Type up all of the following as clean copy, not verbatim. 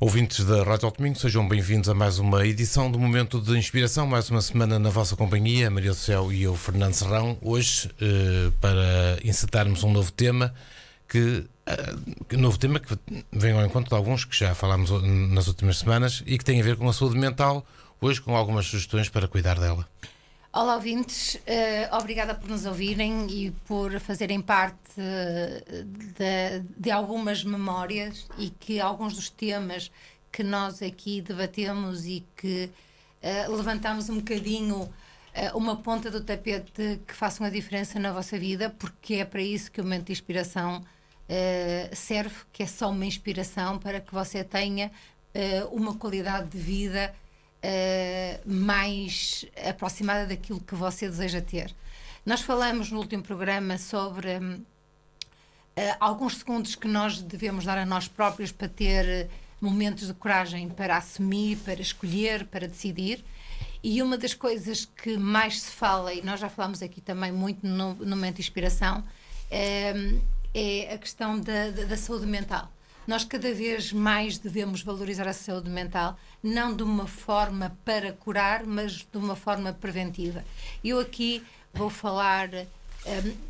Ouvintes da Rádio ao Domingo, sejam bem-vindos a mais uma edição do Momento de Inspiração, mais uma semana na vossa companhia, Maria do Céu e eu, Fernando Serrão, hoje para encetarmos um novo tema que vem ao encontro de alguns que já falámos nas últimas semanas e que tem a ver com a saúde mental, hoje com algumas sugestões para cuidar dela. Olá, ouvintes, obrigada por nos ouvirem e por fazerem parte de algumas memórias e que alguns dos temas que nós aqui debatemos e que levantamos um bocadinho uma ponta do tapete que façam a diferença na vossa vida, porque é para isso que o Momento de Inspiração serve, que é só uma inspiração para que você tenha uma qualidade de vida mais aproximada daquilo que você deseja ter. Nós falamos no último programa sobre alguns segundos que nós devemos dar a nós próprios para ter momentos de coragem para assumir, para escolher, para decidir. E uma das coisas que mais se fala, e nós já falámos aqui também muito no Momento de Inspiração, é a questão da saúde mental. Nós cada vez mais devemos valorizar a saúde mental, não de uma forma para curar, mas de uma forma preventiva. Eu aqui vou falar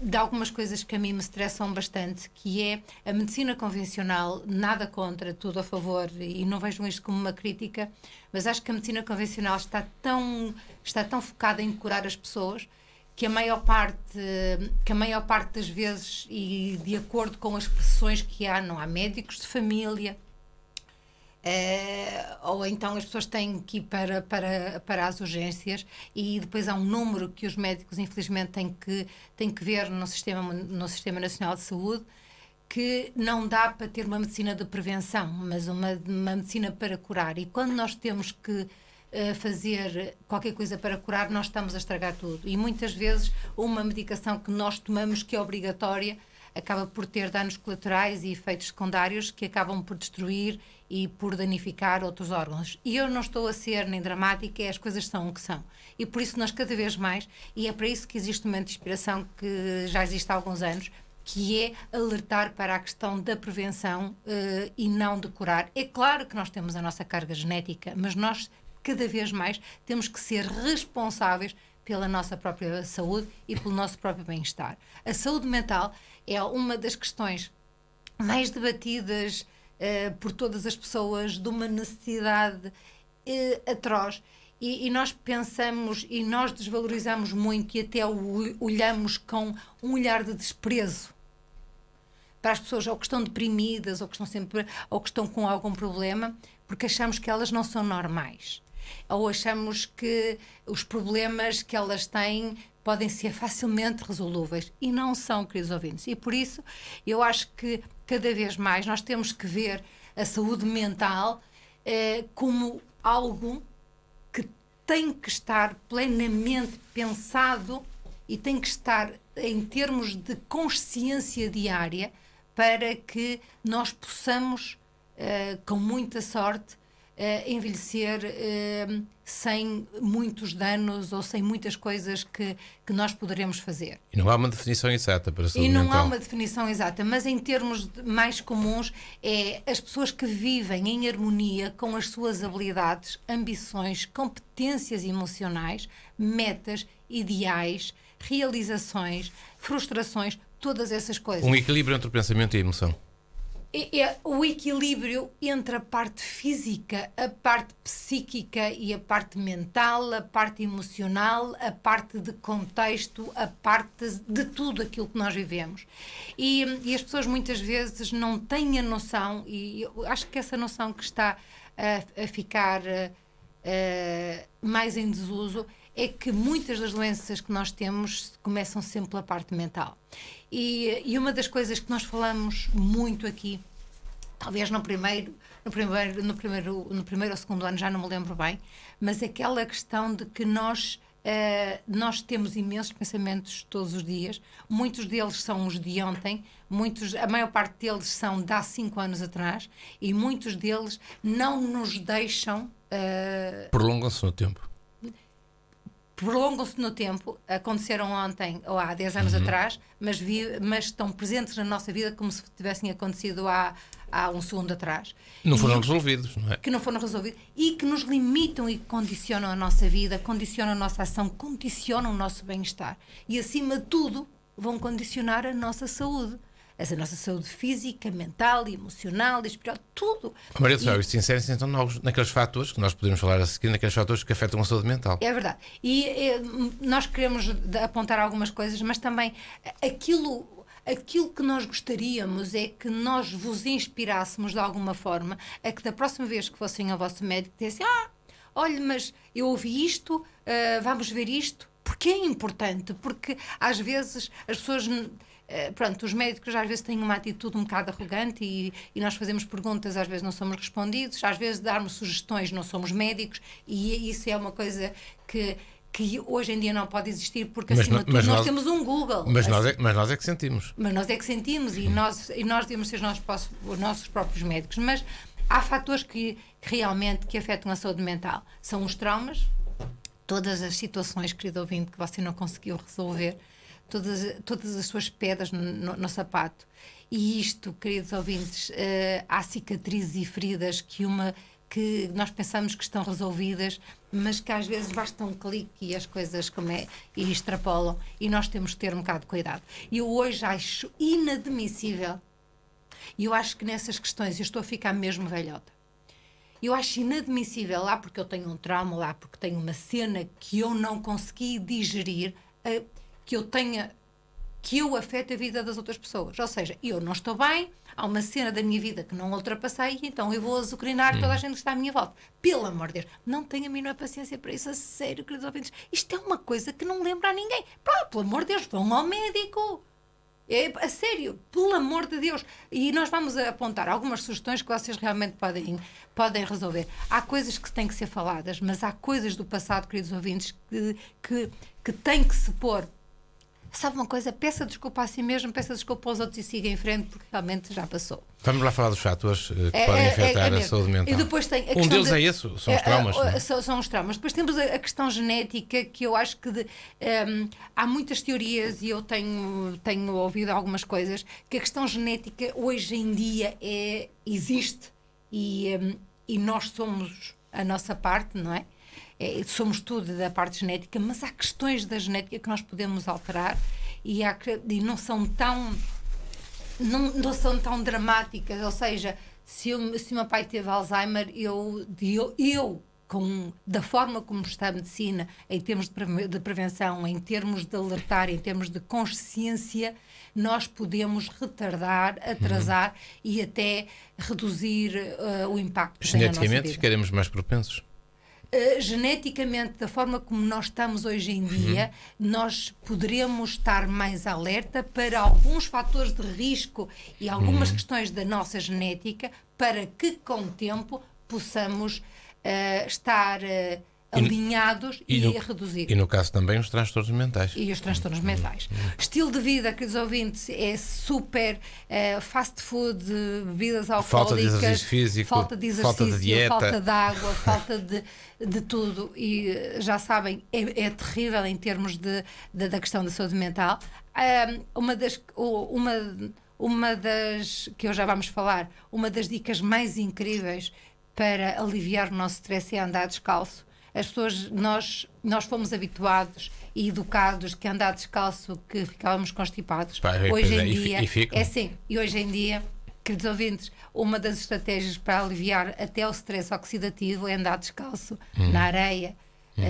de algumas coisas que a mim me estressam bastante, que é a medicina convencional, nada contra, tudo a favor, e não vejam isto como uma crítica, mas acho que a medicina convencional está tão focada em curar as pessoas que a maior parte das vezes, e de acordo com as pressões que há, não há médicos de família, ou então as pessoas têm que ir para as urgências, e depois há um número que os médicos infelizmente têm que ver no Sistema Nacional de Saúde, que não dá para ter uma medicina de prevenção, mas uma medicina para curar. E quando nós temos que fazer qualquer coisa para curar, nós estamos a estragar tudo. E muitas vezes uma medicação que nós tomamos, que é obrigatória, acaba por ter danos colaterais e efeitos secundários que acabam por destruir e por danificar outros órgãos. E eu não estou a ser nem dramática, as coisas são o que são. E por isso nós cada vez mais, e é para isso que existe um Momento de Inspiração que já existe há alguns anos, que é alertar para a questão da prevenção e não de curar. É claro que nós temos a nossa carga genética, mas nós cada vez mais temos que ser responsáveis pela nossa própria saúde e pelo nosso próprio bem-estar. A saúde mental é uma das questões mais debatidas por todas as pessoas, de uma necessidade atroz, e nós pensamos e nós desvalorizamos muito e até olhamos com um olhar de desprezo para as pessoas ou que estão deprimidas ou que estão com algum problema, porque achamos que elas não são normais. Ou achamos que os problemas que elas têm podem ser facilmente resolúveis, e não são, queridos ouvintes. E por isso eu acho que cada vez mais nós temos que ver a saúde mental como algo que tem que estar plenamente pensado e tem que estar em termos de consciência diária, para que nós possamos, com muita sorte, envelhecer sem muitos danos ou sem muitas coisas que nós poderemos fazer. E não há uma definição exata para a saúde mental. E não há uma definição exata, mas em termos mais comuns, é as pessoas que vivem em harmonia com as suas habilidades, ambições, competências emocionais, metas, ideais, realizações, frustrações, todas essas coisas. Um equilíbrio entre o pensamento e a emoção. É o equilíbrio entre a parte física, a parte psíquica e a parte mental, a parte emocional, a parte de contexto, a parte de tudo aquilo que nós vivemos. E as pessoas muitas vezes não têm a noção, e eu acho que essa noção que está a ficar mais em desuso, é que muitas das doenças que nós temos começam sempre pela parte mental. E uma das coisas que nós falamos muito aqui, talvez no primeiro ou segundo ano, já não me lembro bem, mas aquela questão de que nós temos imensos pensamentos todos os dias, muitos deles são os de ontem, a maior parte deles são de há 5 anos atrás, e muitos deles não nos deixam... prolongam-se no tempo. prolongam-se no tempo, aconteceram ontem ou há 10 anos atrás, mas estão presentes na nossa vida como se tivessem acontecido há um segundo atrás. Não foram resolvidos, não é? Que não foram resolvidos e que nos limitam e condicionam a nossa vida, condicionam a nossa ação, condicionam o nosso bem-estar. E, acima de tudo, vão condicionar a nossa saúde. A nossa saúde física, mental, emocional, espiritual, tudo. Maria do Céu, isto insere-se então naqueles fatores que nós podemos falar a seguir, naqueles fatores que afetam a saúde mental. É verdade. E nós queremos apontar algumas coisas, mas também aquilo que nós gostaríamos é que nós vos inspirássemos de alguma forma a que da próxima vez que fossem ao vosso médico dissessem: olha, mas eu ouvi isto, vamos ver isto, porque é importante, porque às vezes as pessoas... Pronto, os médicos às vezes têm uma atitude um bocado arrogante e nós fazemos perguntas, às vezes não somos respondidos, às vezes darmos sugestões, não somos médicos, e isso é uma coisa que hoje em dia não pode existir, porque acima de tudo nós temos um Google. Mas nós é que sentimos. Mas nós é que sentimos e nós devemos ser os nossos próprios médicos. Mas há fatores que realmente que afetam a saúde mental. São os traumas, todas as situações, querido ouvinte, que você não conseguiu resolver, todas as suas pedras no sapato. E isto, queridos ouvintes, há cicatrizes e feridas que nós pensamos que estão resolvidas, mas que às vezes basta um clique e as coisas e extrapolam, e nós temos que ter um bocado de cuidado. E eu hoje acho inadmissível, e eu acho que nessas questões eu estou a ficar mesmo velhota. Eu acho inadmissível, lá porque eu tenho um trauma, lá porque tenho uma cena que eu não consegui digerir, que eu afete a vida das outras pessoas. Ou seja, eu não estou bem, há uma cena da minha vida que não ultrapassei, então eu vou azucrinar toda a gente que está à minha volta. Pelo amor de Deus, não tenho a mínima paciência para isso, a sério, queridos ouvintes. Isto é uma coisa que não lembra a ninguém. Pelo amor de Deus, vão ao médico. A sério, pelo amor de Deus. E nós vamos apontar algumas sugestões que vocês realmente podem resolver. Há coisas que têm que ser faladas, mas há coisas do passado, queridos ouvintes, que têm que se pôr. Sabe uma coisa? Peça desculpa a si mesmo, peça desculpa aos outros e siga em frente, porque realmente já passou. Vamos lá falar dos fatores que podem afetar a saúde mental. E depois tem um deles é esse, são os traumas. São os traumas. Depois temos a questão genética, que eu acho que há muitas teorias, e eu tenho ouvido algumas coisas, que a questão genética hoje em dia existe e nós somos a nossa parte, não é? Somos tudo da parte genética, mas há questões da genética que nós podemos alterar e não são tão dramáticas. Ou seja, se o meu pai teve Alzheimer, da forma como está a medicina, em termos de prevenção, em termos de alertar, em termos de consciência, nós podemos retardar, atrasar e até reduzir o impacto que tem na nossa vida. Geneticamente ficaremos mais propensos? Geneticamente, da forma como nós estamos hoje em dia, nós poderemos estar mais alerta para alguns fatores de risco e algumas questões da nossa genética, para que com o tempo possamos estar alinhados e reduzir. E no caso também os transtornos mentais. E os transtornos mentais. Estilo de vida, queridos ouvintes, é super fast food, bebidas alcoólicas, falta de exercício físico, falta de exercício, falta de dieta, falta de água, falta de tudo. E já sabem, é terrível em termos da questão da saúde mental. Uma das que eu já vamos falar, uma das dicas mais incríveis para aliviar o nosso stress é andar descalço. As pessoas, nós fomos habituados e educados que andar descalço, que ficávamos constipados. Hoje em dia, e hoje em dia, queridos ouvintes, uma das estratégias para aliviar até o stress oxidativo é andar descalço na areia,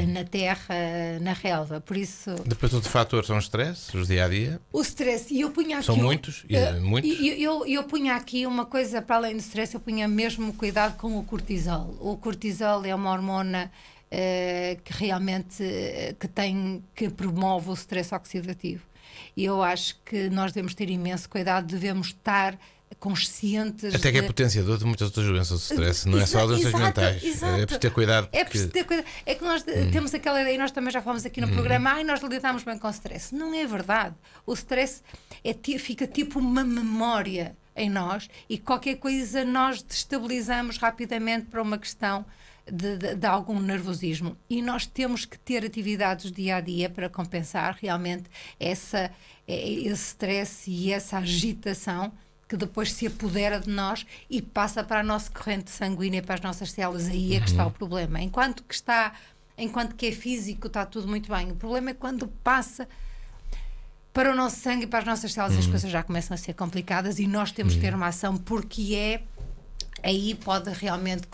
na terra, na relva. Por isso... Depois outro fator são os stress, os dia-a-dia. O stress, e eu punha aqui... São muitos? Eu punha aqui uma coisa, para além do stress, eu punha mesmo cuidado com o cortisol. O cortisol é uma hormona que realmente que promove o stress oxidativo. E eu acho que nós devemos ter imenso cuidado, devemos estar conscientes. Até que é potenciador de muitas outras doenças do stress, não é só doenças mentais. É preciso ter cuidado. É preciso ter cuidado. É que nós temos aquela ideia, e nós também já falamos aqui no programa, nós lidamos bem com o stress. Não é verdade. O stress fica tipo uma memória. em nós e qualquer coisa nós destabilizamos rapidamente para uma questão de algum nervosismo. E nós temos que ter atividades dia a dia para compensar realmente esse stress e essa agitação que depois se apodera de nós e passa para a nossa corrente sanguínea, para as nossas células. Aí é que está o problema. Enquanto que é físico, está tudo muito bem. O problema é quando passa para o nosso sangue e para as nossas células, as coisas já começam a ser complicadas e nós temos que ter uma ação, porque aí pode realmente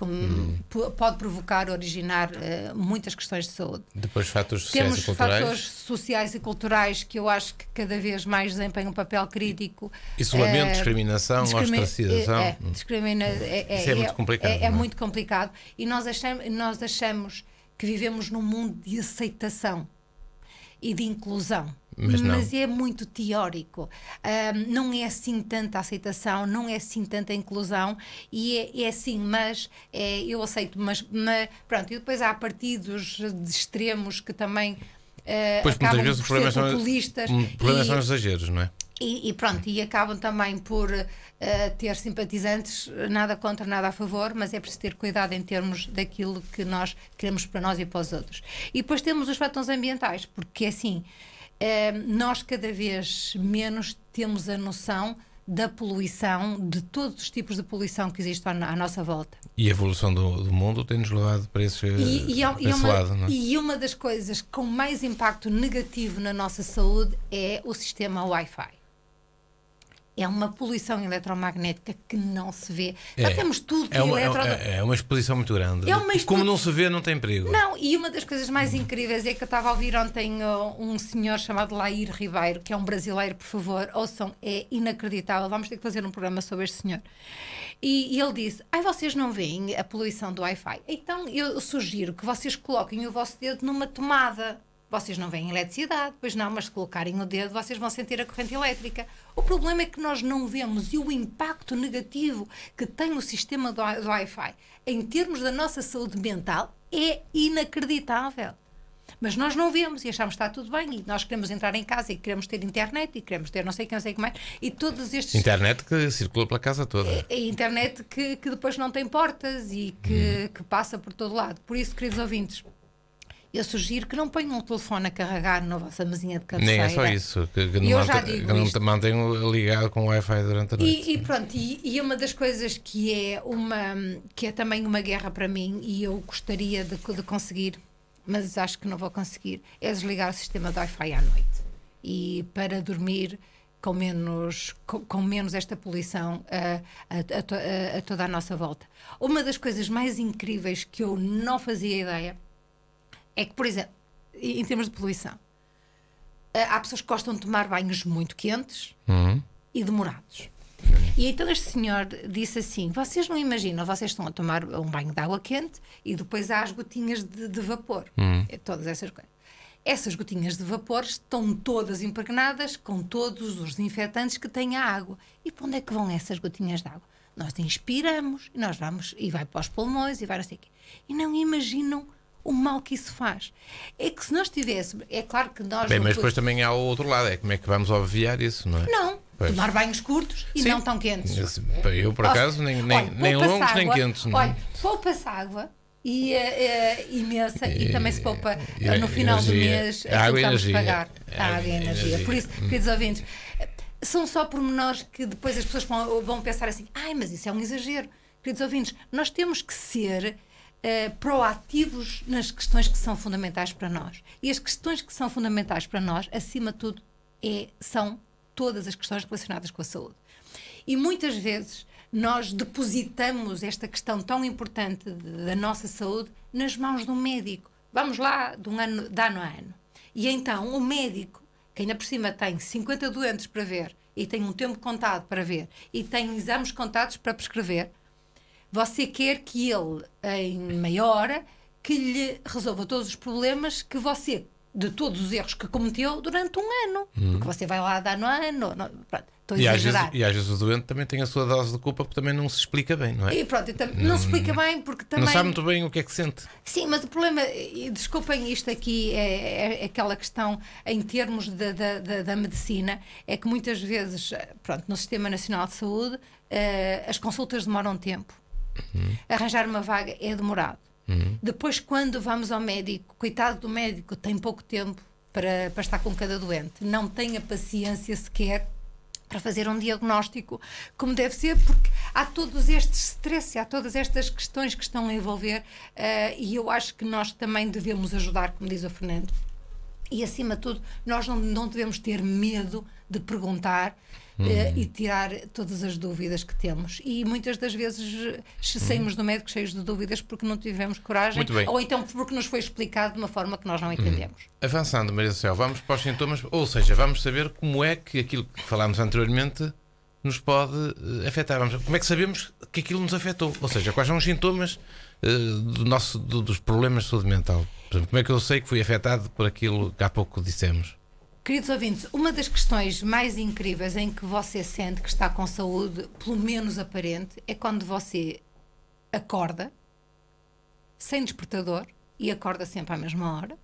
pode provocar, originar muitas questões de saúde. Depois fatores sociais e culturais. Temos fatores sociais e culturais que eu acho que cada vez mais desempenham um papel crítico. Isolamento, discriminação, ostracização. Isso é muito complicado. É muito complicado. E nós achamos que vivemos num mundo de aceitação e de inclusão. Mas é muito teórico. Não é assim tanta aceitação, não é assim tanta inclusão, e é assim, mas eu aceito, mas pronto, e depois há partidos de extremos que também pois acabam muitas vezes por ser populistas. O problema são os exageros, não é? E pronto, e acabam também por ter simpatizantes, nada contra, nada a favor, mas é preciso ter cuidado em termos daquilo que nós queremos para nós e para os outros. E depois temos os fatores ambientais, porque assim, nós cada vez menos temos a noção da poluição, de todos os tipos de poluição que existem à nossa volta. E a evolução do mundo tem-nos levado para esse lado, não é? E uma das coisas com mais impacto negativo na nossa saúde é o sistema Wi-Fi. É uma poluição eletromagnética que não se vê. Já temos tudo que é uma exposição muito grande. Como não se vê, não tem perigo. Não, e uma das coisas mais incríveis é que eu estava a ouvir ontem um senhor chamado Lair Ribeiro, que é um brasileiro, por favor, ouçam, é inacreditável. Vamos ter que fazer um programa sobre este senhor. E ele disse: vocês não veem a poluição do Wi-Fi? Então eu sugiro que vocês coloquem o vosso dedo numa tomada. Vocês não veem eletricidade, pois não, mas se colocarem o dedo, vocês vão sentir a corrente elétrica. O problema é que nós não vemos, e o impacto negativo que tem o sistema do Wi-Fi em termos da nossa saúde mental é inacreditável. Mas nós não vemos e achamos que está tudo bem, e nós queremos entrar em casa e queremos ter internet e queremos ter não sei como é, e todos estes... Internet que circula pela casa toda. É internet que depois não tem portas e que passa por todo lado. Por isso, queridos ouvintes, eu sugiro que não ponham um telefone a carregar na vossa mesinha de cabeceira. Nem é só isso, que não te mantenham ligado com o Wi-Fi durante a noite. E pronto, e uma das coisas que é também uma guerra para mim, e eu gostaria de conseguir, mas acho que não vou conseguir, é desligar o sistema de Wi-Fi à noite. E para dormir com menos esta poluição a toda a nossa volta. Uma das coisas mais incríveis que eu não fazia ideia é que, por exemplo, em termos de poluição, há pessoas que gostam de tomar banhos muito quentes e demorados. E então este senhor disse assim: vocês não imaginam, vocês estão a tomar um banho de água quente e depois há as gotinhas de vapor. Todas essas coisas. Essas gotinhas de vapor estão todas impregnadas com todos os desinfetantes que tem a água. E para onde é que vão essas gotinhas de água? Nós inspiramos, e nós vamos, e vai para os pulmões, e vai não sei o quê. E não imaginam o mal que isso faz. É que se nós tivéssemos... É claro que nós... Bem, mas depois também há o outro lado, é como é que vamos obviar isso, não é? Não, tomar banhos curtos e não tão quentes. Eu, por acaso, nem longos nem quentes. Não. Olha, poupa-se água e imensa, e também se poupa no final do mês aquilo que vamos pagar. A água e a energia. Por isso, queridos ouvintes, são só pormenores que depois as pessoas vão pensar assim: mas isso é um exagero. Queridos ouvintes, nós temos que ser proativos nas questões que são fundamentais para nós. E as questões que são fundamentais para nós, acima de tudo, são todas as questões relacionadas com a saúde. E muitas vezes nós depositamos esta questão tão importante da nossa saúde nas mãos de um médico. Vamos lá de ano a ano. E então o médico, que ainda por cima tem 50 doentes para ver, e tem um tempo contado para ver, e tem exames contados para prescrever, você quer que ele, em meia hora, que lhe resolva todos os problemas que você, de todos os erros que cometeu durante um ano. Porque você vai lá de ano a ano. Estou a exagerar. E às vezes o doente também tem a sua dose de culpa, porque também não se explica bem, não é? E pronto, não se explica bem porque também... Não sabe muito bem o que é que sente. Sim, mas o problema, e desculpem isto aqui, é aquela questão em termos da medicina, é que muitas vezes, pronto, no Sistema Nacional de Saúde, as consultas demoram tempo. Arranjar uma vaga é demorado. Depois, quando vamos ao médico, coitado do médico, tem pouco tempo para estar com cada doente. Não tem a paciência sequer para fazer um diagnóstico como deve ser, porque há todos estes stress, há todas estas questões que estão a envolver, e eu acho que nós também devemos ajudar, como diz o Fernando. E, acima de tudo, nós não devemos ter medo de perguntar e tirar todas as dúvidas que temos. E muitas das vezes saímos do médico cheios de dúvidas porque não tivemos coragem, ou então porque nos foi explicado de uma forma que nós não entendemos. Avançando, Maria do Céu, vamos para os sintomas, ou seja, vamos saber como é que aquilo que falámos anteriormente nos pode afetar. Como é que sabemos que aquilo nos afetou? Ou seja, quais são os sintomas dos problemas de saúde mental? Por exemplo, como é que eu sei que fui afetado por aquilo que há pouco dissemos? Queridos ouvintes, uma das questões mais incríveis em que você sente que está com saúde, pelo menos aparente, é quando você acorda sem despertador e acorda sempre à mesma hora,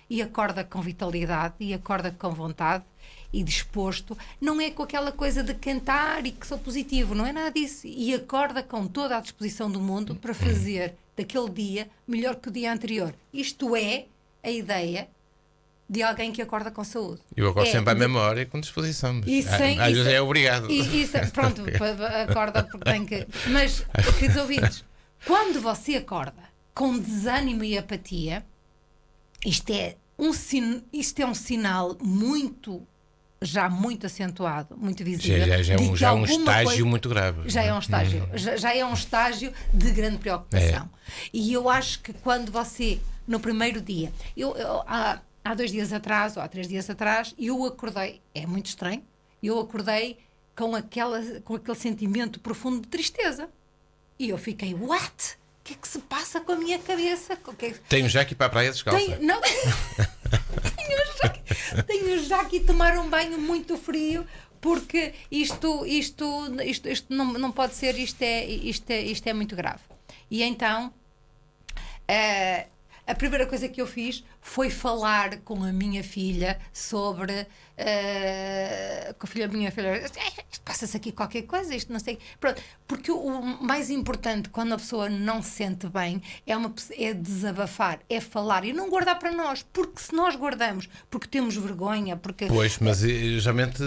e acorda com vitalidade, e acorda com vontade e disposto. Não é com aquela coisa de cantar e que sou positivo, não é nada disso. E acorda com toda a disposição do mundo para fazer daquele dia melhor que o dia anterior. Isto é a ideia de alguém que acorda com saúde. Eu acordo sempre à mesma hora e com disposição. Às vezes é obrigado. Pronto, acorda porque tem que... Mas, queridos ouvintes, quando você acorda com desânimo e apatia, isto é um sinal já muito acentuado, muito visível. Já é um estágio muito grave. Já é um estágio. Já é um estágio de grande preocupação. E eu acho que quando você, no primeiro dia... Há 2 dias atrás, ou há 3 dias atrás, eu acordei, é muito estranho, eu acordei com aquele sentimento profundo de tristeza. E eu fiquei, what? O que é que se passa com a minha cabeça? Tenho já que ir para a praia descalça. Não, tenho já que ir tomar um banho muito frio, porque isto não pode ser, isto é muito grave. E então... a primeira coisa que eu fiz foi falar com a minha filha sobre... com a minha filha, passa-se aqui qualquer coisa, isto não sei... Pronto, porque o mais importante quando a pessoa não se sente bem é desabafar, é falar e não guardar para nós, porque se nós guardamos, porque temos vergonha, porque... Pois, mas geralmente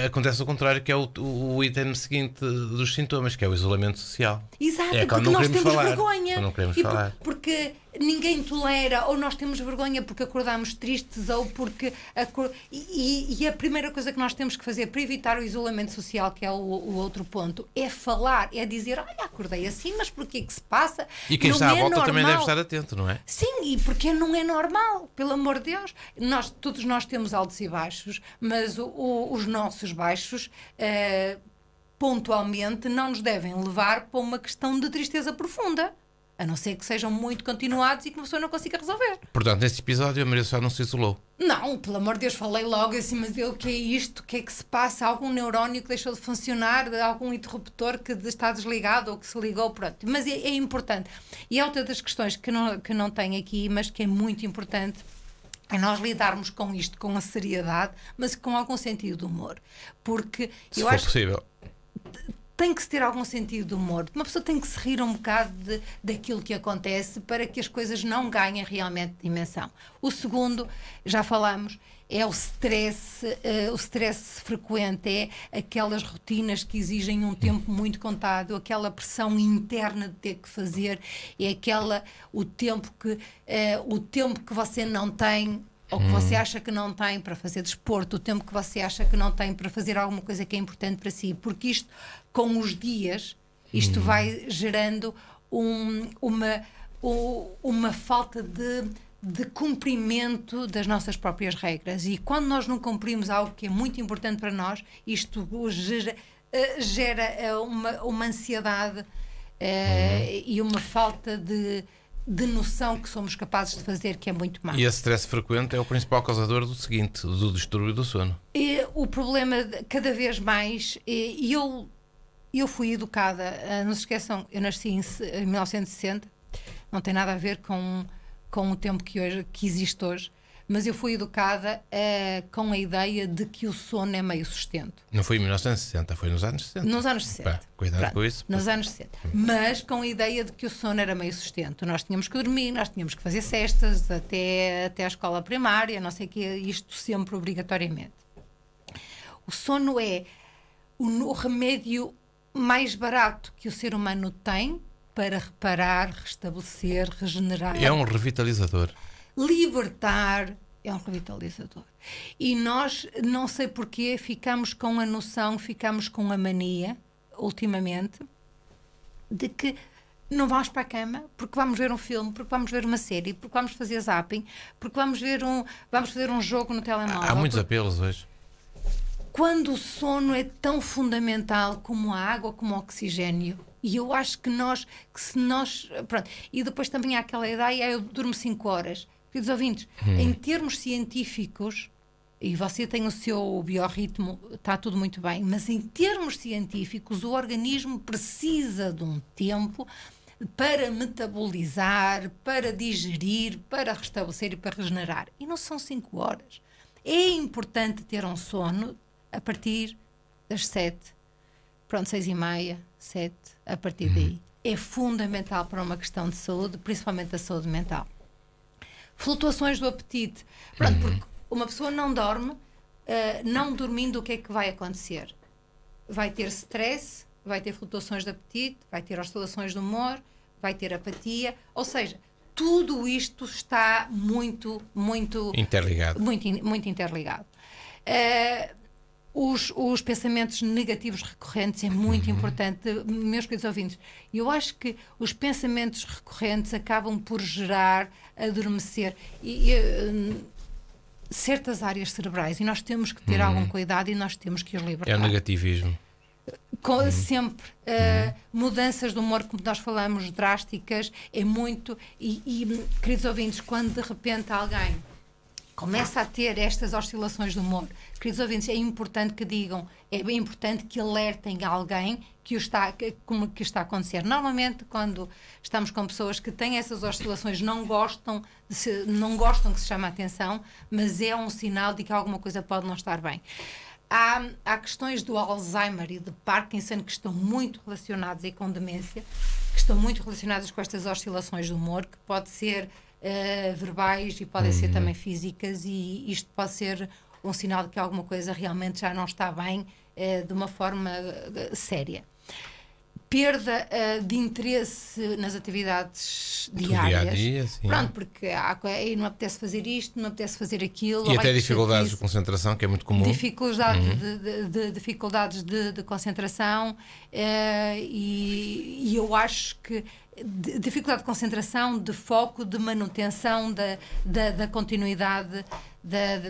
acontece o contrário, que é o item seguinte dos sintomas, que é o isolamento social. Exato, é porque nós temos vergonha. Não queremos falar. Porque ninguém tolera, ou nós temos vergonha porque acordamos tristes, ou porque... E a primeira coisa que nós temos que fazer para evitar o isolamento social, que é o outro ponto, é falar, é dizer, olha, acordei assim, mas porquê que se passa? E quem está à volta também deve estar atento, não é? Sim, e porque não é normal, pelo amor de Deus. Todos nós temos altos e baixos, mas os nossos baixos... pontualmente não nos devem levar para uma questão de tristeza profunda, a não ser que sejam muito continuados e que uma pessoa não consiga resolver. Portanto, neste episódio a Maria só não se isolou. Não, pelo amor de Deus, falei logo assim, mas o que é isto? O que é que se passa? Algum neurónio que deixou de funcionar? Algum interruptor que está desligado ou que se ligou? Pronto. Mas é importante. E é outra das questões que não tenho aqui, mas que é muito importante, é nós lidarmos com isto com a seriedade, mas com algum sentido de humor. Porque se for possível. Tem que se ter algum sentido de humor. Uma pessoa tem que se rir um bocado daquilo que acontece para que as coisas não ganhem realmente dimensão. O segundo, já falamos, é o stress. O stress frequente é aquelas rotinas que exigem um tempo muito contado, aquela pressão interna de ter que fazer, é o tempo que você não tem, ou que você acha que não tem para fazer desporto, o tempo que você acha que não tem para fazer alguma coisa que é importante para si, porque isto, com os dias, isto vai gerando uma falta de cumprimento das nossas próprias regras, e quando nós não cumprimos algo que é muito importante para nós, isto gera uma ansiedade e uma falta de de noção que somos capazes de fazer, que é muito má. E esse stress frequente é o principal causador do seguinte, do distúrbio do sono. E o problema, cada vez mais, eu fui educada, não se esqueçam, eu nasci em 1960, não tem nada a ver com o tempo que existe hoje, mas eu fui educada com a ideia de que o sono é meio sustento. Não foi em 1960, foi nos anos 60. Nos anos 60. Pá, cuidado com isso. Nos anos 60. Mas com a ideia de que o sono era meio sustento. Nós tínhamos que dormir, nós tínhamos que fazer cestas até a escola primária, não sei o que, isto sempre obrigatoriamente. O sono é o remédio mais barato que o ser humano tem para reparar, restabelecer, regenerar. É um revitalizador. Libertar é um revitalizador. E nós, não sei porquê, ficamos com a noção, ficamos com a mania, ultimamente, de que não vamos para a cama porque vamos ver um filme, porque vamos ver uma série, porque vamos fazer zapping, porque vamos fazer um jogo no telemóvel. Há muitos apelos hoje. Quando o sono é tão fundamental como a água, como o oxigênio. E eu acho que se nós... Pronto. E depois também há aquela ideia, eu durmo 5 horas. Queridos ouvintes, em termos científicos, e você tem o seu biorritmo, está tudo muito bem, mas em termos científicos, o organismo precisa de um tempo para metabolizar, para digerir, para restabelecer e para regenerar. E não são 5 horas. É importante ter um sono a partir das 7. Pronto, 6h30, 7, a partir daí. É fundamental para uma questão de saúde, principalmente a saúde mental. Flutuações do apetite. Pronto, porque uma pessoa não dorme, não dormindo, o que é que vai acontecer? Vai ter stress, vai ter flutuações de apetite, vai ter oscilações de humor, vai ter apatia, ou seja, tudo isto está muito interligado. Muito interligado. Os pensamentos negativos recorrentes é muito importante, meus queridos ouvintes. Eu acho que os pensamentos recorrentes acabam por gerar adormecer certas áreas cerebrais, e nós temos que ter algum cuidado e nós temos que os libertar. É o negativismo. Sempre mudanças de humor, como nós falamos, drásticas, é muito. E queridos ouvintes, quando de repente alguém começa a ter estas oscilações de humor, queridos ouvintes, é importante que digam, é bem importante que alertem alguém que está a acontecer. Normalmente, quando estamos com pessoas que têm essas oscilações, não gostam que se chame a atenção, mas é um sinal de que alguma coisa pode não estar bem. Há questões do Alzheimer e de Parkinson que estão muito relacionadas, e com demência, que estão muito relacionadas com estas oscilações de humor, que pode ser verbais e podem ser também físicas, e isto pode ser um sinal de que alguma coisa realmente já não está bem de uma forma séria. Perda de interesse nas atividades diárias. Dia, sim. Pronto, porque não apetece fazer isto, não apetece fazer aquilo. E até dificuldades de concentração, que é muito comum. Dificuldades de concentração, e eu acho que dificuldade de concentração, de foco, de manutenção da continuidade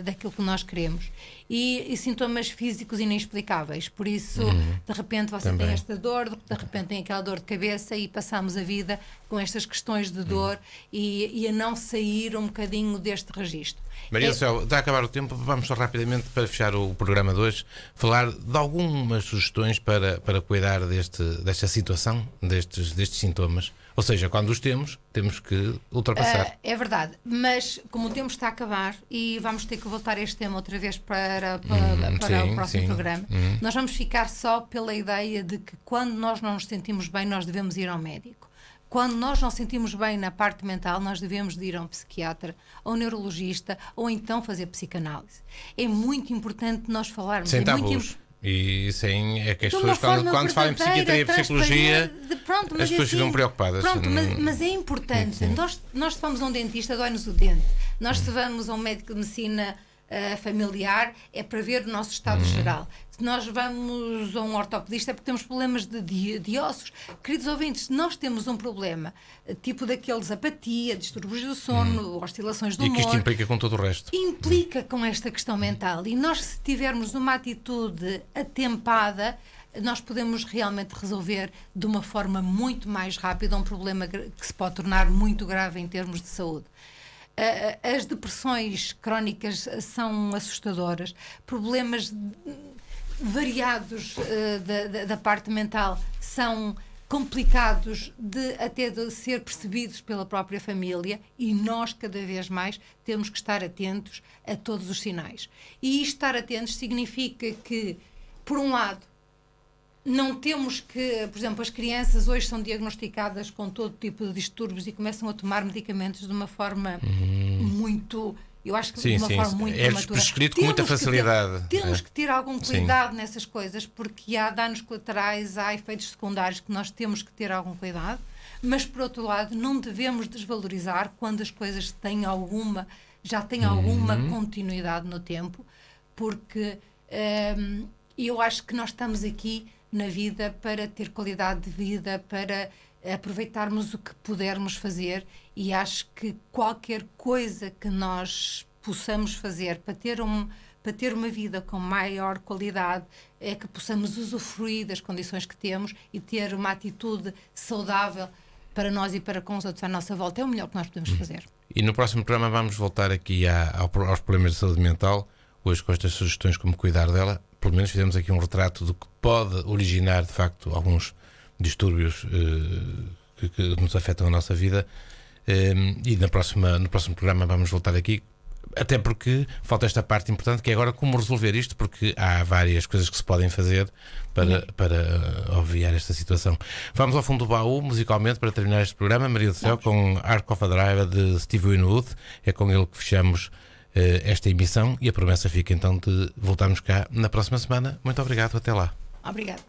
daquilo que nós queremos. E sintomas físicos inexplicáveis. Por isso, de repente você Também. tem esta dor, de repente tem aquela dor de cabeça, e passamos a vida com estas questões de dor e a não sair um bocadinho deste registro. Maria do Céu, está a acabar o tempo, vamos só rapidamente, para fechar o programa de hoje, falar de algumas sugestões para cuidar desta situação, destes sintomas. Ou seja, quando os temos que ultrapassar. É verdade, mas como o tempo está a acabar e vamos ter que voltar a este tema outra vez para o próximo programa, nós vamos ficar só pela ideia de que quando nós não nos sentimos bem, nós devemos ir ao médico. Quando nós não sentimos bem na parte mental, nós devemos de ir a um psiquiatra, a um neurologista, ou então fazer psicanálise. É muito importante nós falarmos. Sem tabus. E é que as pessoas, quando falam em psiquiatria e psicologia, as pessoas ficam preocupadas. Pronto, mas é importante. Nós se vamos a um dentista, dói-nos o dente. Nós se vamos a um médico de medicina familiar, é para ver o nosso estado geral. Se nós vamos a um ortopedista, é porque temos problemas de ossos. Queridos ouvintes, nós temos um problema, tipo daqueles apatia, distúrbios do sono, oscilações do humor. E que isto implica com todo o resto. Implica com esta questão mental. E nós, se tivermos uma atitude atempada, nós podemos realmente resolver de uma forma muito mais rápida um problema que se pode tornar muito grave em termos de saúde. As depressões crónicas são assustadoras, problemas variados da parte mental são complicados até de ser percebidos pela própria família, e nós cada vez mais temos que estar atentos a todos os sinais. E estar atentos significa que, por um lado, não temos que, por exemplo, as crianças hoje são diagnosticadas com todo tipo de distúrbios e começam a tomar medicamentos de uma forma muito, eu acho que de uma forma muito prematura. Prescrito com muita facilidade. Temos que ter algum cuidado nessas coisas, porque há danos colaterais, há efeitos secundários que nós temos que ter algum cuidado, mas por outro lado não devemos desvalorizar quando as coisas já têm alguma continuidade no tempo, porque eu acho que nós estamos aqui na vida para ter qualidade de vida, para aproveitarmos o que pudermos fazer, e acho que qualquer coisa que nós possamos fazer para ter uma vida com maior qualidade, é que possamos usufruir das condições que temos e ter uma atitude saudável para nós e para com os outros à nossa volta, é o melhor que nós podemos fazer. E no próximo programa vamos voltar aqui aos problemas de saúde mental, hoje com estas sugestões como cuidar dela. Pelo menos fizemos aqui um retrato do que pode originar, de facto, alguns distúrbios que nos afetam a nossa vida. E no próximo programa vamos voltar aqui, até porque falta esta parte importante, que é agora como resolver isto, porque há várias coisas que se podem fazer para obviar esta situação. Vamos ao fundo do baú, musicalmente, para terminar este programa. Maria do Céu, com Ark of a Drive de Steve Winwood. É com ele que fechamos esta emissão, e a promessa fica então de voltarmos cá na próxima semana. Muito obrigado, até lá. Obrigado.